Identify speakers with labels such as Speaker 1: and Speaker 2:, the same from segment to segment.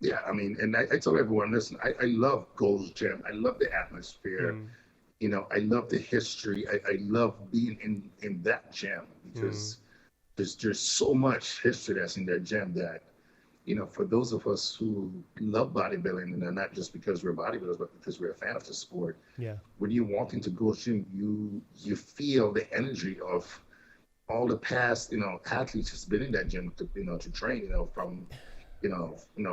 Speaker 1: Yeah, I mean, and I tell everyone, listen, I love Gold's Gym. I love the atmosphere.
Speaker 2: Mm,
Speaker 1: You know, I love the history. I love being in that gym
Speaker 2: mm,
Speaker 1: because there's so much history that's in that gym that, you know, for those of us who love bodybuilding, and not just because we're bodybuilders, but because we're a fan of the sport,
Speaker 2: yeah.
Speaker 1: when you walk into Gold's Gym, you feel the energy of all the past, you know, athletes who's been in that gym to, you know, to train, you know, from,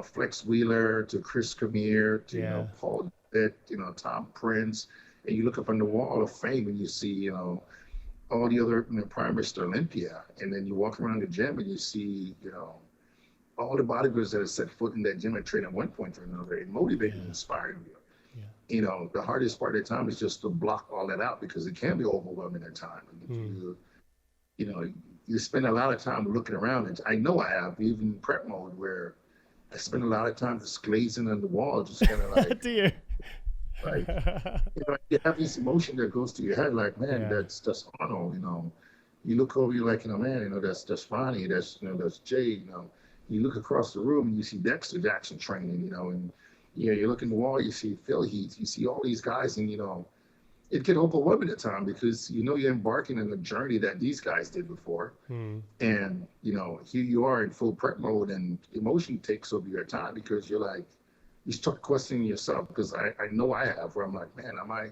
Speaker 1: Flex Wheeler to Chris Camille to,
Speaker 2: Yeah.
Speaker 1: Paul Pitt, Tom Prince. And you look up on the wall of fame and you see, all the other, primers to Olympia. And then you walk around the gym and you see, all the bodybuilders that have set foot in that gym and train at one point or another. It motivates and
Speaker 2: Yeah.
Speaker 1: inspires you.
Speaker 2: Yeah.
Speaker 1: The hardest part of the time is just to block all that out because it can be overwhelming at times. And if
Speaker 2: Mm.
Speaker 1: you know, you spend a lot of time looking around. And I know I have, even prep mode, where I spend a lot of time just glazing on the wall, just kind of
Speaker 2: Do you?
Speaker 1: like, you have this emotion that goes through your head, like, man,
Speaker 2: Yeah.
Speaker 1: that's Arnold, You look over, you're like, man, that's Ronnie, that's Jay, You look across the room and you see Dexter Jackson training, and you look in the wall, you see Phil Heath, you see all these guys, and it can overwhelming at time because you're embarking on a journey that these guys did before.
Speaker 2: Mm.
Speaker 1: And, here you are in full prep mode and emotion takes over your time because you're like, you start questioning yourself because I know I have where I'm like, man, am I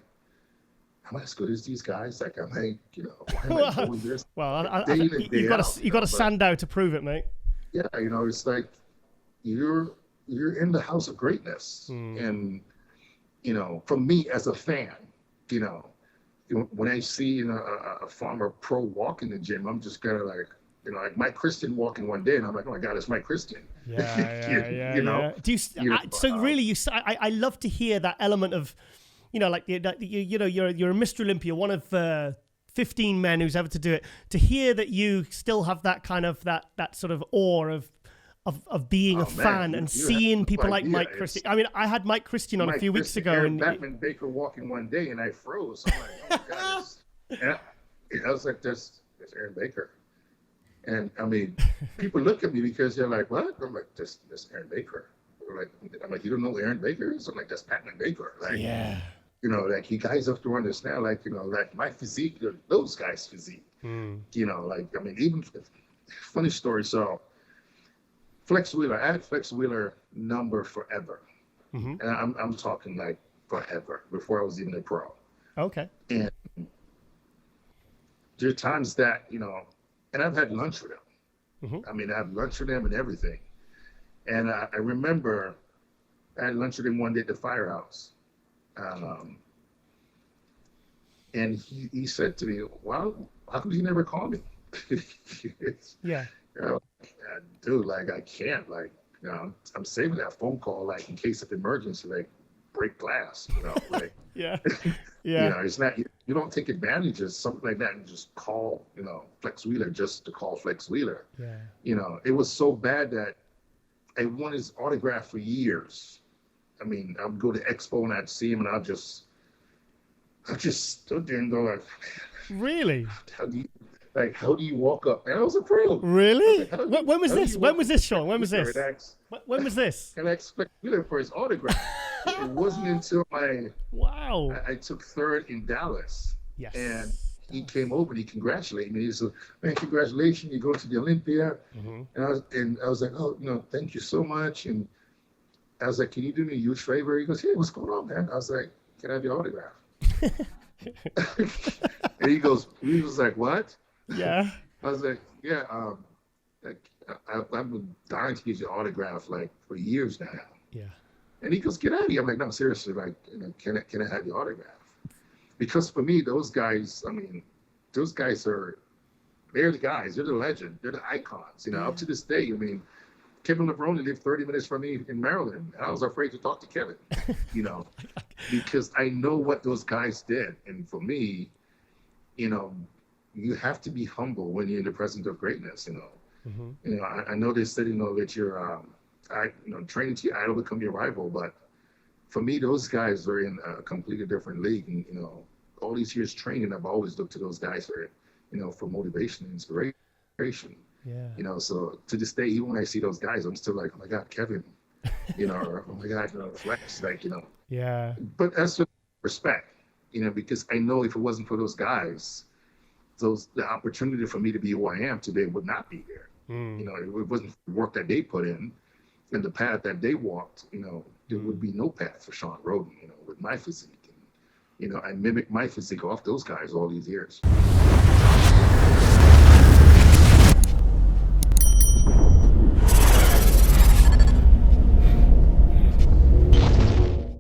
Speaker 1: as good as these guys? Like, why am I
Speaker 2: well,
Speaker 1: doing this
Speaker 2: I
Speaker 1: day in and
Speaker 2: you've
Speaker 1: day out?
Speaker 2: got to
Speaker 1: But
Speaker 2: stand out to prove it, mate.
Speaker 1: yeah, it's like you're in the house of greatness.
Speaker 2: Mm.
Speaker 1: And, for me as a fan, you know, when I see a former pro walk in the gym, I'm just kind of like, like Mike Christian walking one day, and I'm like, oh my God, it's Mike Christian.
Speaker 2: Yeah, yeah,
Speaker 1: you know,
Speaker 2: yeah. Do you?
Speaker 1: you know,
Speaker 2: So really, I love to hear that element of, like you're a Mr. Olympia, one of 15 men who's ever to do it. To hear that you still have that kind of that sort of awe of being a
Speaker 1: oh man,
Speaker 2: fan and
Speaker 1: you have
Speaker 2: seeing
Speaker 1: no
Speaker 2: people like
Speaker 1: idea.
Speaker 2: Mike Christian.
Speaker 1: It's
Speaker 2: I mean, I had Mike Christian on a
Speaker 1: Mike
Speaker 2: few weeks
Speaker 1: Christian,
Speaker 2: ago,
Speaker 1: Aaron
Speaker 2: and
Speaker 1: Batman Baker walking one day, and I froze. I'm like, oh my God, and I was like, that's Aaron Baker. And I mean, people look at me because they're like, "What?" I'm like, "That's Aaron Baker." I'm like, "You don't know who Aaron Baker is?" I'm like, "That's Patman Baker." Like,
Speaker 2: yeah.
Speaker 1: like you guys have to understand, like, like my physique, those guys' physique.
Speaker 2: Mm.
Speaker 1: Like I mean, even funny story. So Flex Wheeler, I had Flex Wheeler number forever,
Speaker 2: Hmm.
Speaker 1: and I'm talking like forever before I was even a pro.
Speaker 2: Okay.
Speaker 1: And there are times that and I've had lunch with him.
Speaker 2: Hmm.
Speaker 1: I mean, I have lunch with him and everything. And I remember I had lunch with him one day at the firehouse. Um, and he said to me, well, how come you never call me?
Speaker 2: Yeah.
Speaker 1: Dude, like, I can't. Like, I'm saving that phone call, like, in case of emergency, like, break glass, like,
Speaker 2: Yeah. Yeah.
Speaker 1: it's not, you don't take advantage of something like that and just call, Flex Wheeler just to call Flex Wheeler.
Speaker 2: Yeah.
Speaker 1: It was so bad that I wanted his autograph for years. I mean, I would go to Expo and I'd see him and I just stood there and go like,
Speaker 2: Really?
Speaker 1: how do you walk up? And I was a pro.
Speaker 2: Really?
Speaker 1: Like,
Speaker 2: When was this? When was this, Sean? When was this?
Speaker 1: Relax.
Speaker 2: When was this?
Speaker 1: And I expect Wheeler for his autograph. It wasn't until
Speaker 2: Wow.
Speaker 1: I took third in Dallas.
Speaker 2: Yes.
Speaker 1: And he came over and he congratulated me. He said, man, congratulations, you go to the Olympia.
Speaker 2: Hmm.
Speaker 1: And I was like, oh, thank you so much. And I was like, can you do me a huge favor? He goes, hey, what's going on, man? I was like, can I have your autograph? And he was like, what?
Speaker 2: Yeah.
Speaker 1: I was like, yeah, like, I've been dying to get your autograph like for years now.
Speaker 2: Yeah.
Speaker 1: And he goes, get out of here. I'm like, no, seriously, like, can I have your autograph? Because for me, those guys, I mean, those guys they're the guys, they're the legend, they're the icons, up to this day. I mean, Kevin Levrone lived 30 minutes from me in Maryland, and I was afraid to talk to Kevin, because I know what those guys did. And for me, you have to be humble when you're in the presence of greatness,
Speaker 2: Hmm.
Speaker 1: I know they said, that you're, training to your idol become your rival, but for me, those guys are in a completely different league. And, all these years training, I've always looked to those guys for motivation and inspiration.
Speaker 2: Yeah.
Speaker 1: So to this day, even when I see those guys, I'm still like, oh my God, Kevin, or oh my God, flex,
Speaker 2: Yeah.
Speaker 1: But that's just respect, because I know if it wasn't for those guys, the opportunity for me to be who I am today would not be there. It wasn't the work that they put in and the path that they walked, there would be no path for Shawn Rhoden, with my physique. And, I mimicked my physique off those guys all these years.